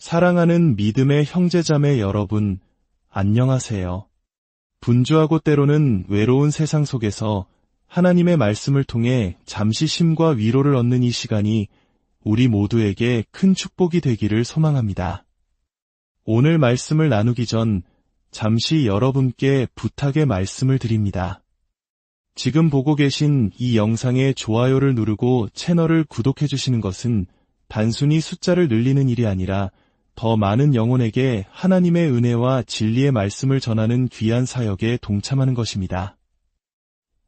사랑하는 믿음의 형제자매 여러분, 안녕하세요. 분주하고 때로는 외로운 세상 속에서 하나님의 말씀을 통해 잠시 쉼과 위로를 얻는 이 시간이 우리 모두에게 큰 축복이 되기를 소망합니다. 오늘 말씀을 나누기 전 잠시 여러분께 부탁의 말씀을 드립니다. 지금 보고 계신 이 영상에 좋아요를 누르고 채널을 구독해 주시는 것은 단순히 숫자를 늘리는 일이 아니라 더 많은 영혼에게 하나님의 은혜와 진리의 말씀을 전하는 귀한 사역에 동참하는 것입니다.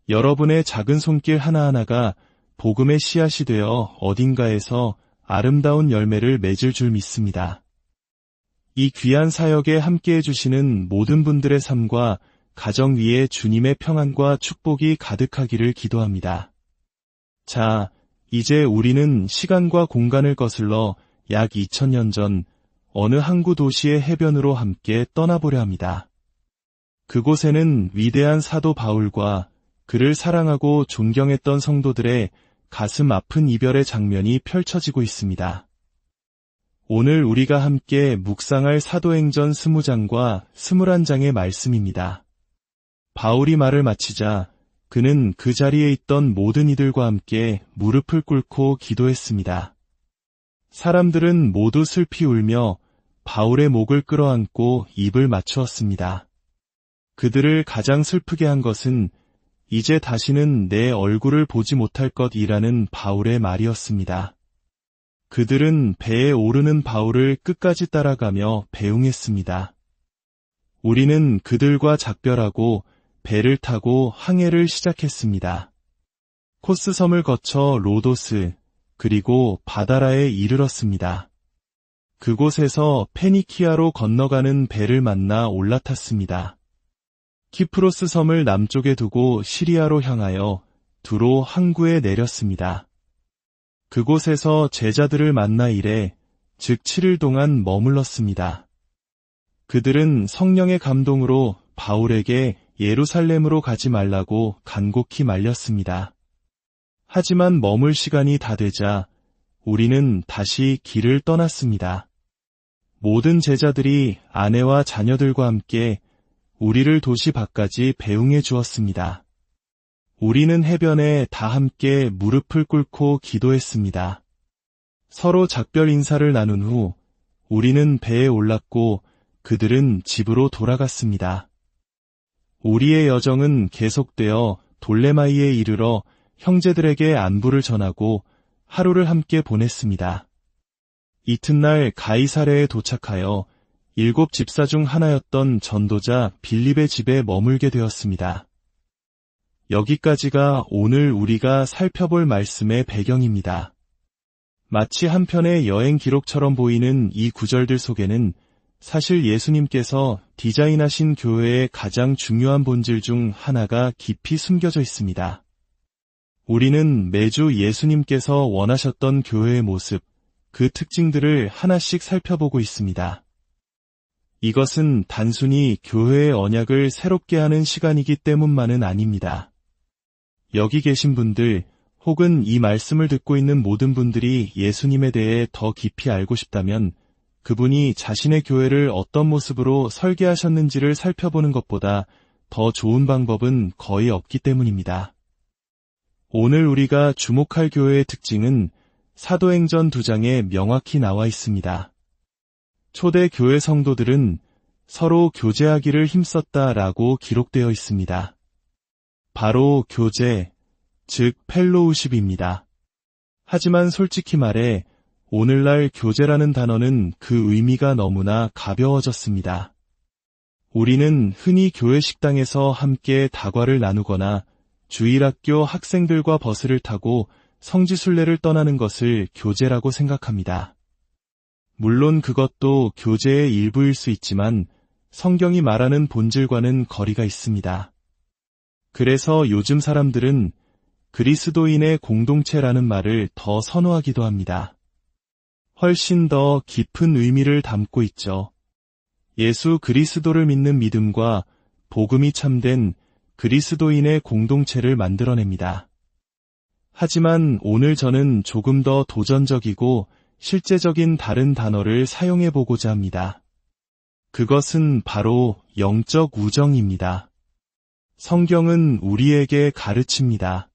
여러분의 작은 손길 하나하나가 복음의 씨앗이 되어 어딘가에서 아름다운 열매를 맺을 줄 믿습니다. 이 귀한 사역에 함께해 주시는 모든 분들의 삶과 가정 위에 주님의 평안과 축복이 가득하기를 기도합니다. 자, 이제 우리는 시간과 공간을 거슬러 약 2000년 전 어느 항구 도시의 해변으로 함께 떠나보려 합니다. 그곳에는 위대한 사도 바울과 그를 사랑하고 존경했던 성도들의 가슴 아픈 이별의 장면이 펼쳐지고 있습니다. 오늘 우리가 함께 묵상할 사도행전 20장과 21장의 말씀입니다. 바울이 말을 마치자 그는 그 자리에 있던 모든 이들과 함께 무릎을 꿇고 기도했습니다. 사람들은 모두 슬피 울며 바울의 목을 끌어안고 입을 맞추었습니다. 그들을 가장 슬프게 한 것은 이제 다시는 내 얼굴을 보지 못할 것이라는 바울의 말이었습니다. 그들은 배에 오르는 바울을 끝까지 따라가며 배웅했습니다. 우리는 그들과 작별하고 배를 타고 항해를 시작했습니다. 코스 섬을 거쳐 로도스, 그리고 바다라에 이르렀습니다. 그곳에서 페니키아로 건너가는 배를 만나 올라탔습니다. 키프로스 섬을 남쪽에 두고 시리아로 향하여 두로 항구에 내렸습니다. 그곳에서 제자들을 만나 일해 즉 7일 동안 머물렀습니다. 그들은 성령의 감동으로 바울에게 예루살렘으로 가지 말라고 간곡히 말렸습니다. 하지만 머물 시간이 다 되자 우리는 다시 길을 떠났습니다. 모든 제자들이 아내와 자녀들과 함께 우리를 도시 밖까지 배웅해 주었습니다. 우리는 해변에 다 함께 무릎을 꿇고 기도했습니다. 서로 작별 인사를 나눈 후 우리는 배에 올랐고 그들은 집으로 돌아갔습니다. 우리의 여정은 계속되어 돌레마이에 이르러 형제들에게 안부를 전하고 하루를 함께 보냈습니다. 이튿날 가이사랴에 도착하여 7 집사 중 하나였던 전도자 빌립의 집에 머물게 되었습니다. 여기까지가 오늘 우리가 살펴볼 말씀의 배경입니다. 마치 한편의 여행 기록처럼 보이는 이 구절들 속에는 사실 예수님께서 디자인하신 교회의 가장 중요한 본질 중 하나가 깊이 숨겨져 있습니다. 우리는 매주 예수님께서 원하셨던 교회의 모습, 그 특징들을 하나씩 살펴보고 있습니다. 이것은 단순히 교회의 언약을 새롭게 하는 시간이기 때문만은 아닙니다. 여기 계신 분들, 혹은 이 말씀을 듣고 있는 모든 분들이 예수님에 대해 더 깊이 알고 싶다면 그분이 자신의 교회를 어떤 모습으로 설계하셨는지를 살펴보는 것보다 더 좋은 방법은 거의 없기 때문입니다. 오늘 우리가 주목할 교회의 특징은 사도행전 2장에 명확히 나와 있습니다. 초대 교회 성도들은 서로 교제하기를 힘썼다라고 기록되어 있습니다. 바로 교제, 즉 펠로우십입니다. 하지만 솔직히 말해 오늘날 교제라는 단어는 그 의미가 너무나 가벼워졌습니다. 우리는 흔히 교회 식당에서 함께 다과를 나누거나 주일학교 학생들과 버스를 타고 성지순례를 떠나는 것을 교제라고 생각합니다. 물론 그것도 교제의 일부일 수 있지만 성경이 말하는 본질과는 거리가 있습니다. 그래서 요즘 사람들은 그리스도인의 공동체라는 말을 더 선호하기도 합니다. 훨씬 더 깊은 의미를 담고 있죠. 예수 그리스도를 믿는 믿음과 복음이 참된 그리스도인의 공동체를 만들어냅니다. 하지만 오늘 저는 조금 더 도전적이고 실제적인 다른 단어를 사용해 보고자 합니다. 그것은 바로 영적 우정입니다. 성경은 우리에게 가르칩니다.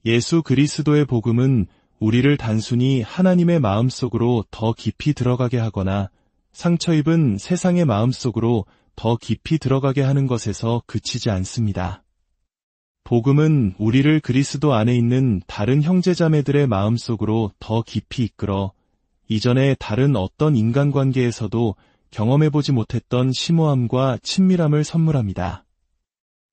예수 그리스도의 복음은 우리를 단순히 하나님의 마음속으로 더 깊이 들어가게 하거나 상처 입은 세상의 마음속으로 더 깊이 들어가게 하는 것에서 그치지 않습니다. 복음은 우리를 그리스도 안에 있는 다른 형제자매들의 마음속으로 더 깊이 이끌어 이전에 다른 어떤 인간관계에서도 경험해보지 못했던 심오함과 친밀함을 선물합니다.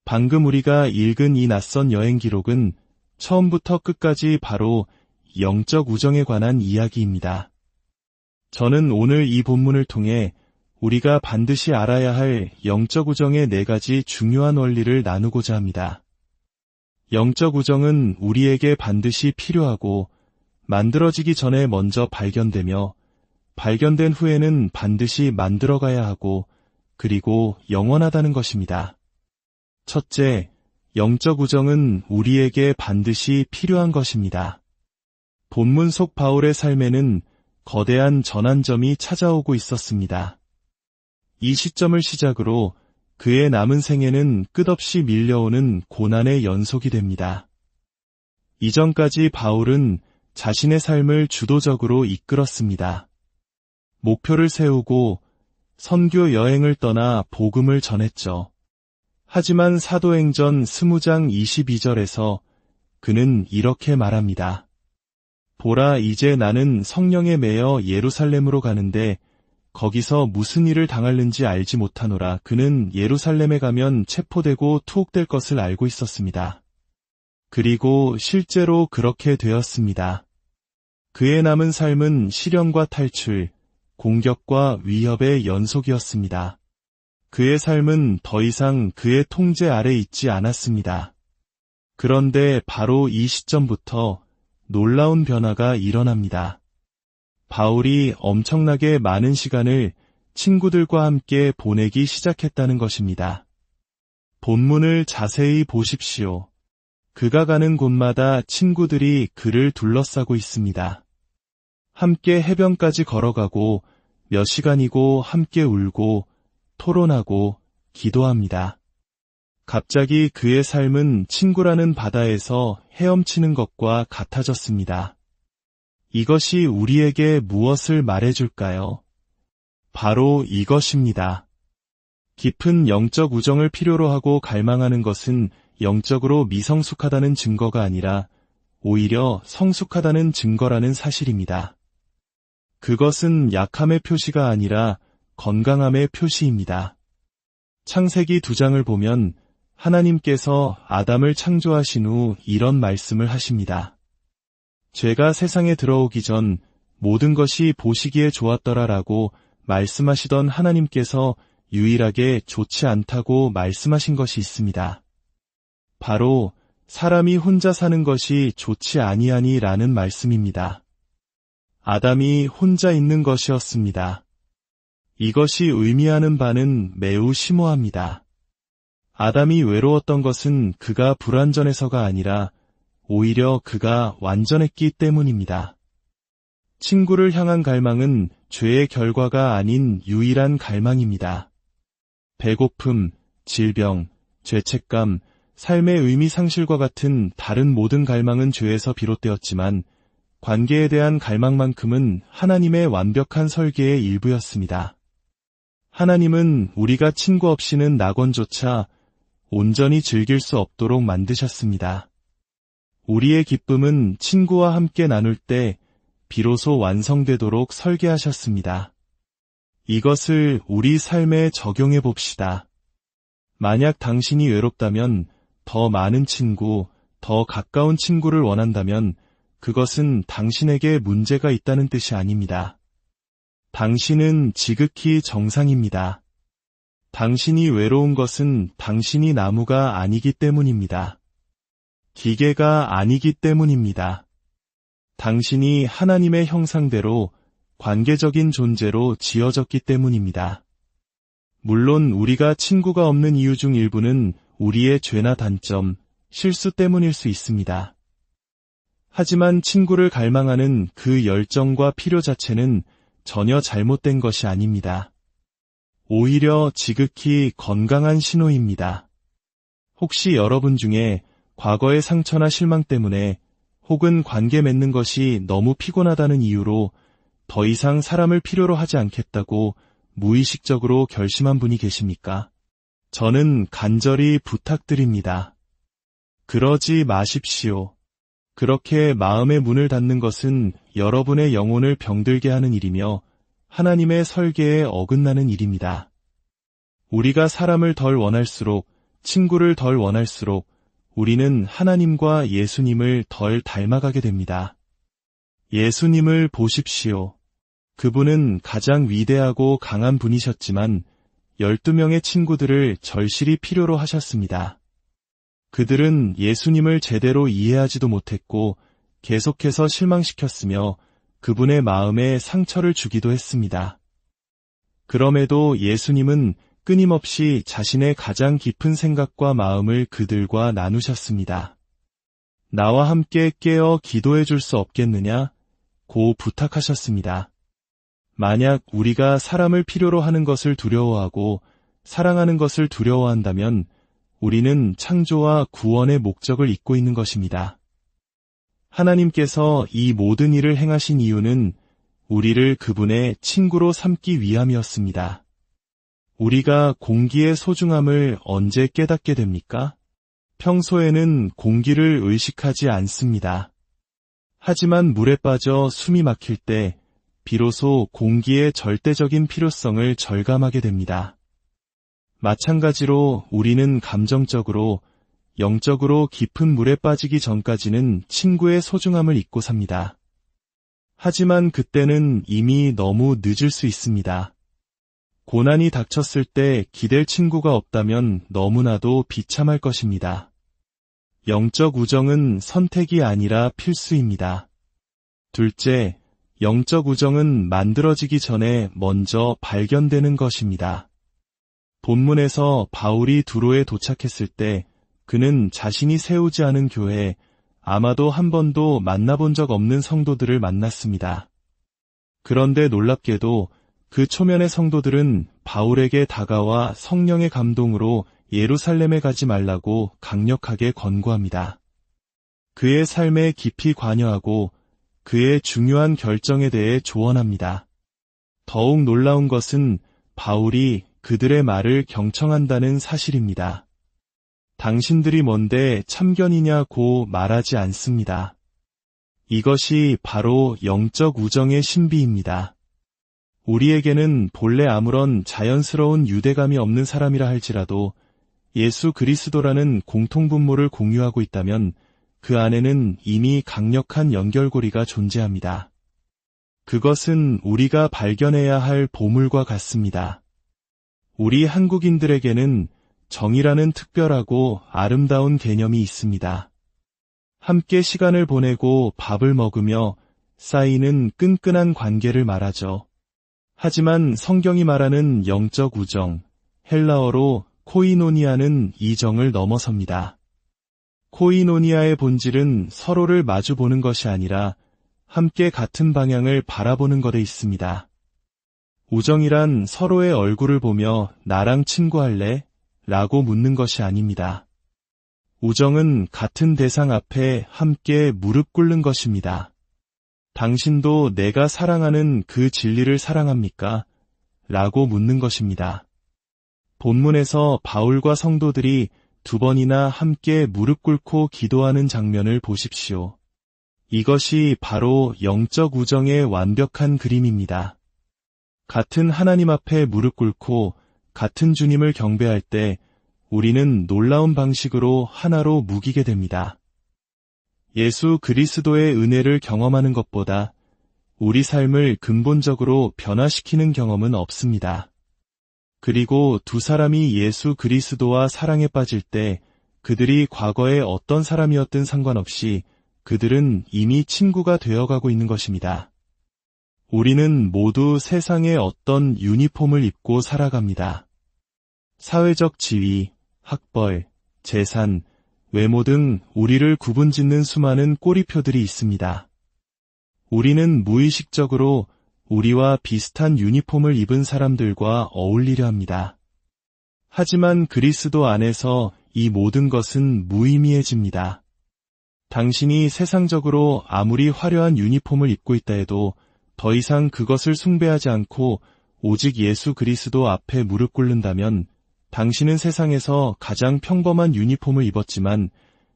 방금 우리가 읽은 이 낯선 여행 기록은 처음부터 끝까지 바로 영적 우정에 관한 이야기입니다. 저는 오늘 이 본문을 통해 우리가 반드시 알아야 할 영적 우정의 4가지 중요한 원리를 나누고자 합니다. 영적 우정은 우리에게 반드시 필요하고 만들어지기 전에 먼저 발견되며 발견된 후에는 반드시 만들어가야 하고 그리고 영원하다는 것입니다. 첫째, 영적 우정은 우리에게 반드시 필요한 것입니다. 본문 속 바울의 삶에는 거대한 전환점이 찾아오고 있었습니다. 이 시점을 시작으로 그의 남은 생애는 끝없이 밀려오는 고난의 연속이 됩니다. 이전까지 바울은 자신의 삶을 주도적으로 이끌었습니다. 목표를 세우고 선교 여행을 떠나 복음을 전했죠. 하지만 사도행전 20장 22절에서 그는 이렇게 말합니다. 보라, 이제 나는 성령에 매여 예루살렘으로 가는데 거기서 무슨 일을 당할는지 알지 못하노라. 그는 예루살렘에 가면 체포되고 투옥될 것을 알고 있었습니다. 그리고 실제로 그렇게 되었습니다. 그의 남은 삶은 시련과 탈출, 공격과 위협의 연속이었습니다. 그의 삶은 더 이상 그의 통제 아래 있지 않았습니다. 그런데 바로 이 시점부터 놀라운 변화가 일어납니다. 바울이 엄청나게 많은 시간을 친구들과 함께 보내기 시작했다는 것입니다. 본문을 자세히 보십시오. 그가 가는 곳마다 친구들이 그를 둘러싸고 있습니다. 함께 해변까지 걸어가고 몇 시간이고 함께 울고 토론하고 기도합니다. 갑자기 그의 삶은 친구라는 바다에서 헤엄치는 것과 같아졌습니다. 이것이 우리에게 무엇을 말해줄까요? 바로 이것입니다. 깊은 영적 우정을 필요로 하고 갈망하는 것은 영적으로 미성숙하다는 증거가 아니라 오히려 성숙하다는 증거라는 사실입니다. 그것은 약함의 표시가 아니라 건강함의 표시입니다. 창세기 2장을 보면 하나님께서 아담을 창조하신 후 이런 말씀을 하십니다. 죄가 세상에 들어오기 전 모든 것이 보시기에 좋았더라라고 말씀하시던 하나님께서 유일하게 좋지 않다고 말씀하신 것이 있습니다. 바로 사람이 혼자 사는 것이 좋지 아니하니라는 말씀입니다. 아담이 혼자 있는 것이었습니다. 이것이 의미하는 바는 매우 심오합니다. 아담이 외로웠던 것은 그가 불완전해서가 아니라 오히려 그가 완전했기 때문입니다. 친구를 향한 갈망은 죄의 결과가 아닌 유일한 갈망입니다. 배고픔, 질병, 죄책감, 삶의 의미 상실과 같은 다른 모든 갈망은 죄에서 비롯되었지만 관계에 대한 갈망만큼은 하나님의 완벽한 설계의 일부였습니다. 하나님은 우리가 친구 없이는 낙원조차 온전히 즐길 수 없도록 만드셨습니다. 우리의 기쁨은 친구와 함께 나눌 때 비로소 완성되도록 설계하셨습니다. 이것을 우리 삶에 적용해 봅시다. 만약 당신이 외롭다면 더 많은 친구, 더 가까운 친구를 원한다면 그것은 당신에게 문제가 있다는 뜻이 아닙니다. 당신은 지극히 정상입니다. 당신이 외로운 것은 당신이 나무가 아니기 때문입니다. 기계가 아니기 때문입니다. 당신이 하나님의 형상대로 관계적인 존재로 지어졌기 때문입니다. 물론 우리가 친구가 없는 이유 중 일부는 우리의 죄나 단점, 실수 때문일 수 있습니다. 하지만 친구를 갈망하는 그 열정과 필요 자체는 전혀 잘못된 것이 아닙니다. 오히려 지극히 건강한 신호입니다. 혹시 여러분 중에 과거의 상처나 실망 때문에 혹은 관계 맺는 것이 너무 피곤하다는 이유로 더 이상 사람을 필요로 하지 않겠다고 무의식적으로 결심한 분이 계십니까? 저는 간절히 부탁드립니다. 그러지 마십시오. 그렇게 마음의 문을 닫는 것은 여러분의 영혼을 병들게 하는 일이며 하나님의 설계에 어긋나는 일입니다. 우리가 사람을 덜 원할수록, 친구를 덜 원할수록 우리는 하나님과 예수님을 덜 닮아가게 됩니다. 예수님을 보십시오. 그분은 가장 위대하고 강한 분이셨지만 12명의 친구들을 절실히 필요로 하셨습니다. 그들은 예수님을 제대로 이해하지도 못했고 계속해서 실망시켰으며 그분의 마음에 상처를 주기도 했습니다. 그럼에도 예수님은 끊임없이 자신의 가장 깊은 생각과 마음을 그들과 나누셨습니다. 나와 함께 깨어 기도해 줄 수 없겠느냐? 고 부탁하셨습니다. 만약 우리가 사람을 필요로 하는 것을 두려워하고 사랑하는 것을 두려워한다면 우리는 창조와 구원의 목적을 잊고 있는 것입니다. 하나님께서 이 모든 일을 행하신 이유는 우리를 그분의 친구로 삼기 위함이었습니다. 우리가 공기의 소중함을 언제 깨닫게 됩니까? 평소에는 공기를 의식하지 않습니다. 하지만 물에 빠져 숨이 막힐 때 비로소 공기의 절대적인 필요성을 절감하게 됩니다. 마찬가지로 우리는 감정적으로, 영적으로 깊은 물에 빠지기 전까지는 친구의 소중함을 잊고 삽니다. 하지만 그때는 이미 너무 늦을 수 있습니다. 고난이 닥쳤을 때 기댈 친구가 없다면 너무나도 비참할 것입니다. 영적 우정은 선택이 아니라 필수입니다. 둘째, 영적 우정은 만들어지기 전에 먼저 발견되는 것입니다. 본문에서 바울이 두로에 도착했을 때 그는 자신이 세우지 않은 교회, 아마도 한 번도 만나본 적 없는 성도들을 만났습니다. 그런데 놀랍게도 그 초면의 성도들은 바울에게 다가와 성령의 감동으로 예루살렘에 가지 말라고 강력하게 권고합니다. 그의 삶에 깊이 관여하고 그의 중요한 결정에 대해 조언합니다. 더욱 놀라운 것은 바울이 그들의 말을 경청한다는 사실입니다. 당신들이 뭔데 참견이냐고 말하지 않습니다. 이것이 바로 영적 우정의 신비입니다. 우리에게는 본래 아무런 자연스러운 유대감이 없는 사람이라 할지라도 예수 그리스도라는 공통분모를 공유하고 있다면 그 안에는 이미 강력한 연결고리가 존재합니다. 그것은 우리가 발견해야 할 보물과 같습니다. 우리 한국인들에게는 정이라는 특별하고 아름다운 개념이 있습니다. 함께 시간을 보내고 밥을 먹으며 쌓이는 끈끈한 관계를 말하죠. 하지만 성경이 말하는 영적 우정, 헬라어로 코이노니아는 이 정을 넘어섭니다. 코이노니아의 본질은 서로를 마주보는 것이 아니라 함께 같은 방향을 바라보는 것에 있습니다. 우정이란 서로의 얼굴을 보며 나랑 친구할래? 라고 묻는 것이 아닙니다. 우정은 같은 대상 앞에 함께 무릎 꿇는 것입니다. 당신도 내가 사랑하는 그 진리를 사랑합니까? 라고 묻는 것입니다. 본문에서 바울과 성도들이 2번이나 함께 무릎 꿇고 기도하는 장면을 보십시오. 이것이 바로 영적 우정의 완벽한 그림입니다. 같은 하나님 앞에 무릎 꿇고 같은 주님을 경배할 때 우리는 놀라운 방식으로 하나로 묵이게 됩니다. 예수 그리스도의 은혜를 경험하는 것보다 우리 삶을 근본적으로 변화시키는 경험은 없습니다. 그리고 두 사람이 예수 그리스도와 사랑에 빠질 때 그들이 과거에 어떤 사람이었든 상관없이 그들은 이미 친구가 되어가고 있는 것입니다. 우리는 모두 세상의 어떤 유니폼을 입고 살아갑니다. 사회적 지위, 학벌, 재산, 외모 등 우리를 구분짓는 수많은 꼬리표들이 있습니다. 우리는 무의식적으로 우리와 비슷한 유니폼을 입은 사람들과 어울리려 합니다. 하지만 그리스도 안에서 이 모든 것은 무의미해집니다. 당신이 세상적으로 아무리 화려한 유니폼을 입고 있다 해도 더 이상 그것을 숭배하지 않고 오직 예수 그리스도 앞에 무릎 꿇는다면 당신은 세상에서 가장 평범한 유니폼을 입었지만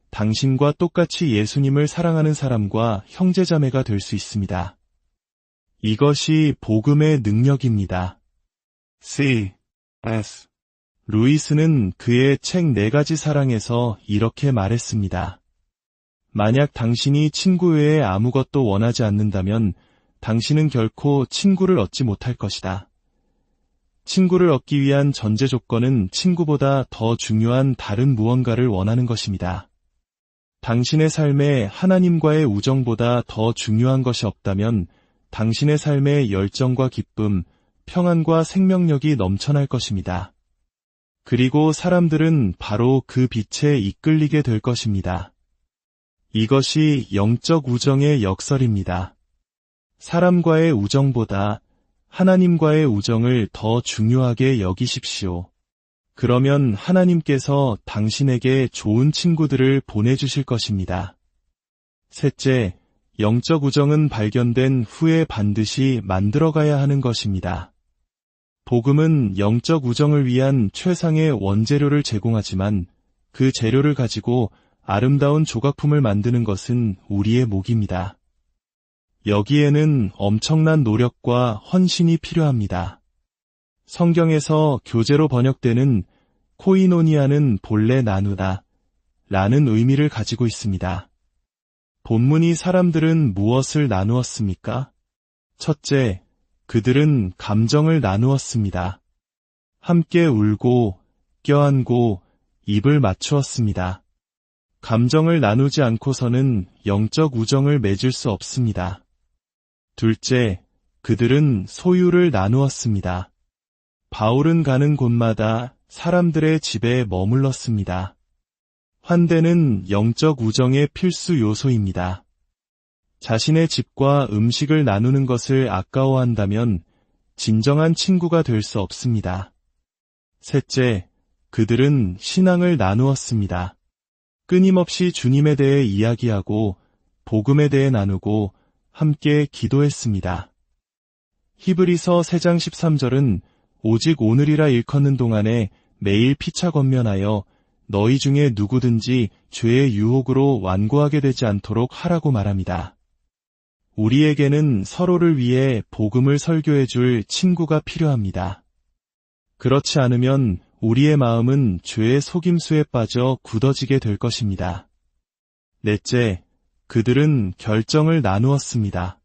당신과 똑같이 예수님을 사랑하는 사람과 형제자매가 될 수 있습니다. 이것이 복음의 능력입니다. C.S. 루이스는 그의 책 4가지 사랑에서 이렇게 말했습니다. 만약 당신이 친구 외에 아무것도 원하지 않는다면 당신은 결코 친구를 얻지 못할 것이다. 친구를 얻기 위한 전제 조건은 친구보다 더 중요한 다른 무언가를 원하는 것입니다. 당신의 삶에 하나님과의 우정보다 더 중요한 것이 없다면 당신의 삶에 열정과 기쁨, 평안과 생명력이 넘쳐날 것입니다. 그리고 사람들은 바로 그 빛에 이끌리게 될 것입니다. 이것이 영적 우정의 역설입니다. 사람과의 우정보다 하나님과의 우정을 더 중요하게 여기십시오. 그러면 하나님께서 당신에게 좋은 친구들을 보내주실 것입니다. 셋째, 영적 우정은 발견된 후에 반드시 만들어가야 하는 것입니다. 복음은 영적 우정을 위한 최상의 원재료를 제공하지만 그 재료를 가지고 아름다운 조각품을 만드는 것은 우리의 몫입니다. 여기에는 엄청난 노력과 헌신이 필요합니다. 성경에서 교재로 번역되는 코이노니아는 본래 나누다 라는 의미를 가지고 있습니다. 본문이 사람들은 무엇을 나누었습니까? 첫째, 그들은 감정을 나누었습니다. 함께 울고, 껴안고, 입을 맞추었습니다. 감정을 나누지 않고서는 영적 우정을 맺을 수 없습니다. 둘째, 그들은 소유를 나누었습니다. 바울은 가는 곳마다 사람들의 집에 머물렀습니다. 환대는 영적 우정의 필수 요소입니다. 자신의 집과 음식을 나누는 것을 아까워한다면 진정한 친구가 될 수 없습니다. 셋째, 그들은 신앙을 나누었습니다. 끊임없이 주님에 대해 이야기하고 복음에 대해 나누고 함께 기도했습니다. 히브리서 3장 13절은 오직 오늘이라 일컫는 동안에 매일 피차 권면하여 너희 중에 누구든지 죄의 유혹으로 완고하게 되지 않도록 하라고 말합니다. 우리에게는 서로를 위해 복음을 설교해 줄 친구가 필요합니다. 그렇지 않으면 우리의 마음은 죄의 속임수에 빠져 굳어지게 될 것입니다. 넷째, 그들은 결정을 나누었습니다.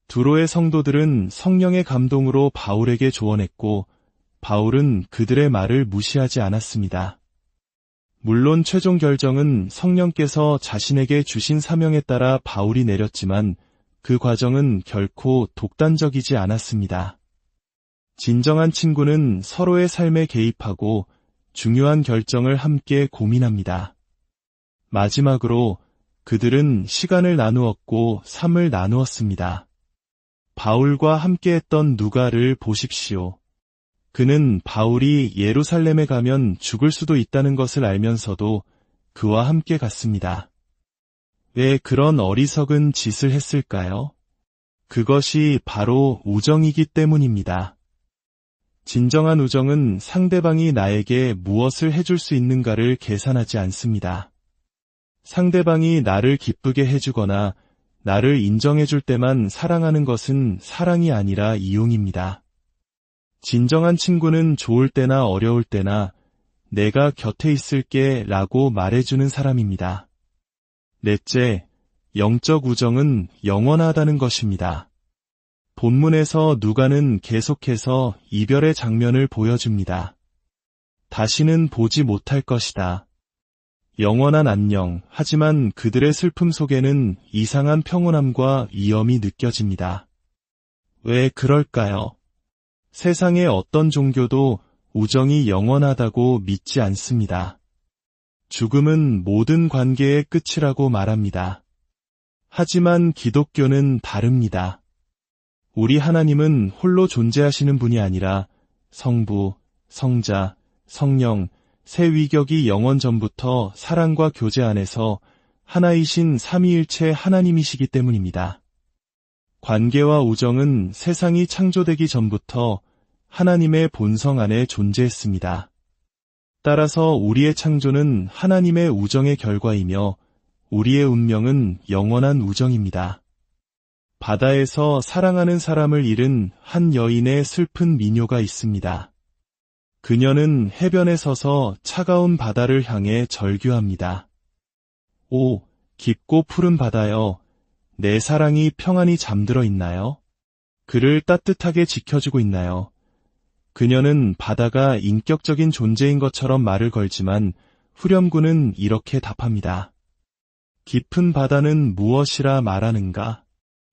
두로의 성도들은 성령의 감동으로 바울에게 조언했고 바울은 그들의 말을 무시하지 않았습니다. 물론 최종 결정은 성령께서 자신에게 주신 사명에 따라 바울이 내렸지만 그 과정은 결코 독단적이지 않았습니다. 진정한 친구는 서로의 삶에 개입하고 중요한 결정을 함께 고민합니다. 마지막으로 그들은 시간을 나누었고 삶을 나누었습니다. 바울과 함께했던 누가를 보십시오. 그는 바울이 예루살렘에 가면 죽을 수도 있다는 것을 알면서도 그와 함께 갔습니다. 왜 그런 어리석은 짓을 했을까요? 그것이 바로 우정이기 때문입니다. 진정한 우정은 상대방이 나에게 무엇을 해줄 수 있는가를 계산하지 않습니다. 상대방이 나를 기쁘게 해주거나 나를 인정해줄 때만 사랑하는 것은 사랑이 아니라 이용입니다. 진정한 친구는 좋을 때나 어려울 때나 내가 곁에 있을게 라고 말해주는 사람입니다. 넷째, 영적 우정은 영원하다는 것입니다. 본문에서 누가는 계속해서 이별의 장면을 보여줍니다. 다시는 보지 못할 것이다. 영원한 안녕. 하지만 그들의 슬픔 속에는 이상한 평온함과 위엄이 느껴집니다. 왜 그럴까요? 세상의 어떤 종교도 우정이 영원하다고 믿지 않습니다. 죽음은 모든 관계의 끝이라고 말합니다. 하지만 기독교는 다릅니다. 우리 하나님은 홀로 존재하시는 분이 아니라 성부, 성자, 성령, 세 위격이 영원 전부터 사랑과 교제 안에서 하나이신 삼위일체 하나님이시기 때문입니다. 관계와 우정은 세상이 창조되기 전부터 하나님의 본성 안에 존재했습니다. 따라서 우리의 창조는 하나님의 우정의 결과이며 우리의 운명은 영원한 우정입니다. 바다에서 사랑하는 사람을 잃은 한 여인의 슬픈 민요가 있습니다. 그녀는 해변에 서서 차가운 바다를 향해 절규합니다. 오, 깊고 푸른 바다여, 내 사랑이 평안히 잠들어 있나요? 그를 따뜻하게 지켜주고 있나요? 그녀는 바다가 인격적인 존재인 것처럼 말을 걸지만 후렴구는 이렇게 답합니다. 깊은 바다는 무엇이라 말하는가?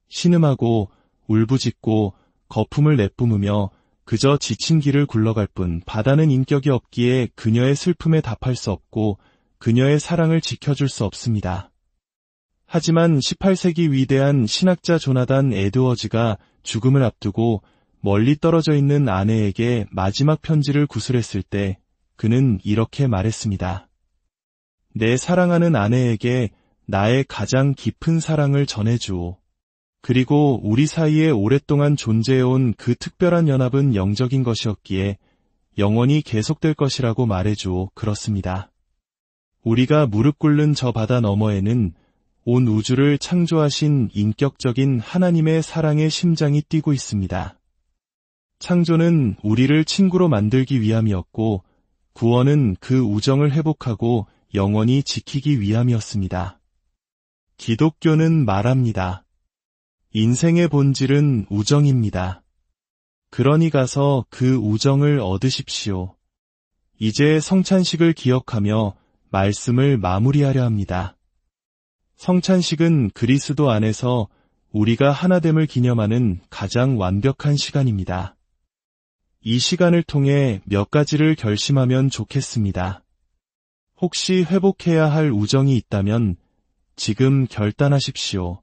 신음하고 울부짖고 거품을 내뿜으며 그저 지친 길을 굴러갈 뿐 바다는 인격이 없기에 그녀의 슬픔에 답할 수 없고 그녀의 사랑을 지켜줄 수 없습니다. 하지만 18세기 위대한 신학자 조나단 에드워즈가 죽음을 앞두고 멀리 떨어져 있는 아내에게 마지막 편지를 구술했을 때 그는 이렇게 말했습니다. 내 사랑하는 아내에게 나의 가장 깊은 사랑을 전해주오. 그리고 우리 사이에 오랫동안 존재해온 그 특별한 연합은 영적인 것이었기에 영원히 계속될 것이라고 말해주오. 그렇습니다. 우리가 무릎 꿇는 저 바다 너머에는 온 우주를 창조하신 인격적인 하나님의 사랑의 심장이 뛰고 있습니다. 창조는 우리를 친구로 만들기 위함이었고 구원은 그 우정을 회복하고 영원히 지키기 위함이었습니다. 기독교는 말합니다. 인생의 본질은 우정입니다. 그러니 가서 그 우정을 얻으십시오. 이제 성찬식을 기억하며 말씀을 마무리하려 합니다. 성찬식은 그리스도 안에서 우리가 하나됨을 기념하는 가장 완벽한 시간입니다. 이 시간을 통해 몇 가지를 결심하면 좋겠습니다. 혹시 회복해야 할 우정이 있다면 지금 결단하십시오.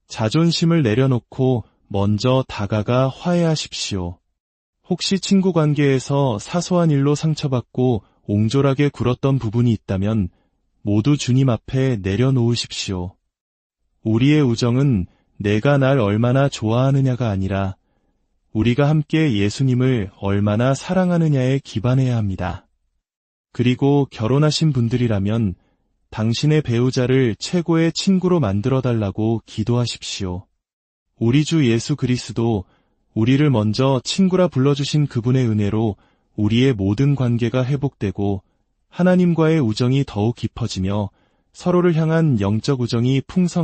자존심을 내려놓고 먼저 다가가 화해하십시오. 혹시 친구 관계에서 사소한 일로 상처받고 옹졸하게 굴었던 부분이 있다면 모두 주님 앞에 내려놓으십시오. 우리의 우정은 내가 날 얼마나 좋아하느냐가 아니라 우리가 함께 예수님을 얼마나 사랑하느냐에 기반해야 합니다. 그리고 결혼하신 분들이라면 당신의 배우자를 최고의 친구로 만들어달라고 기도하십시오. 우리 주 예수 그리스도 우리를 먼저 친구라 불러주신 그분의 은혜로 우리의 모든 관계가 회복되고 하나님과의 우정이 더욱 깊어지며 서로를 향한 영적 우정이 풍성